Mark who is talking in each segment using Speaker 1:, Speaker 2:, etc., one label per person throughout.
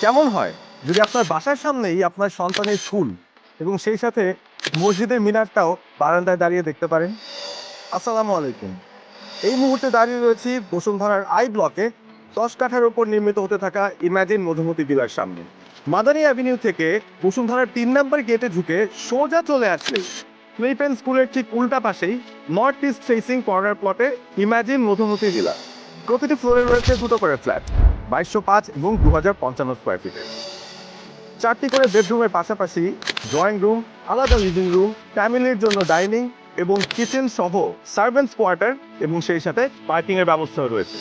Speaker 1: কেমন হয় যদি আপনার বাসার সামনেই আপনার সন্তানের স্কুল এবং সেই সাথে মসজিদের মিনারটাও বারান্দায় দাঁড়িয়ে দেখতে পারেন? আসসালামু আলাইকুম। এই মুহূর্তে দাঁড়িয়ে রয়েছি বসুন্ধরার আই ব্লকে ১০ কাঠার উপর নির্মিত হতে থাকা ইমাজিন মধুমতি ভিলার সামনে। মাদানী অ্যাভিনিউ থেকে বসুন্ধরার ৩ নম্বর গেটে ঢুকে সোজা চলে আসলে ক্লিফেন স্কুলের ঠিক উল্টা পাশেই নর্থ ইস্ট ফেসিং কর্নার প্লটে ইমাজিন মধুমতি ভিলা। প্রতিটি ফ্লোরে রয়েছে দুটো করে ফ্ল্যাট, ২২০৫ এবং ২০৫৫ স্কোয়ার ফিটের। ৪টি করে বেডরুমের পাশাপাশি ড্রয়িং রুম, আলাদা লিভিং রুম, ফ্যামিলির জন্য ডাইনিং এবং কিচেন সহ সার্ভেন্টস কোয়ার্টার এবং সেই সাথে পার্কিং এর ব্যবস্থাও রয়েছে।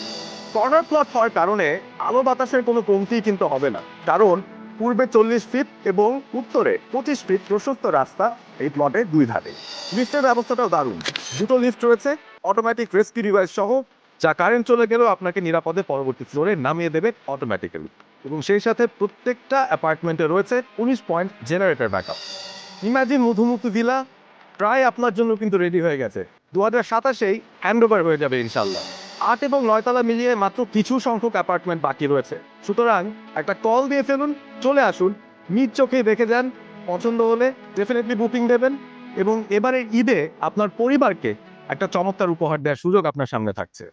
Speaker 1: কর্নার প্লট হওয়ার কারণে আলো বাতাসের কোনো কমতি কিন্তু হবে না, কারণ পূর্বে ৪০ ফিট এবং উত্তরে ২৫ ফিট প্রশস্ত রাস্তা এই প্লটে দুই ধারে। লিফটের ব্যবস্থাটাও দারুণ, দুটো লিফট রয়েছে অটোমেটিক রেস্কিউ ডিভাইস সহ, যা কারেন্ট চলে গেলেও আপনাকে নিরাপদে পরবর্তী ফ্লোরে নামিয়ে দেবে অটোমেটিক্যালি। এবং সেই সাথে প্রত্যেকটা অ্যাপার্টমেন্টে রয়েছে ১৯ point generator backup. Imagine Madhumati villa প্রায় আপনার জন্য কিন্তু রেডি হয়ে গেছে। ২০২৭-এই হ্যান্ডওভার হয়ে যাবে ইনশাল্লাহ। ৮ এবং ৯ তলা মিলিয়ে মাত্র কিছু সংখ্যক অ্যাপার্টমেন্ট বাকি রয়েছে। সুতরাং একটা কল দিয়ে ফেলুন, চলে আসুন, নিজ চোখেই দেখে যান। পছন্দ হলে ডেফিনেটলি বুকিং দেবেন এবং এবারের ঈদে আপনার পরিবারকে একটা চমৎকার উপহার দেওয়ার সুযোগ আপনার সামনে থাকছে।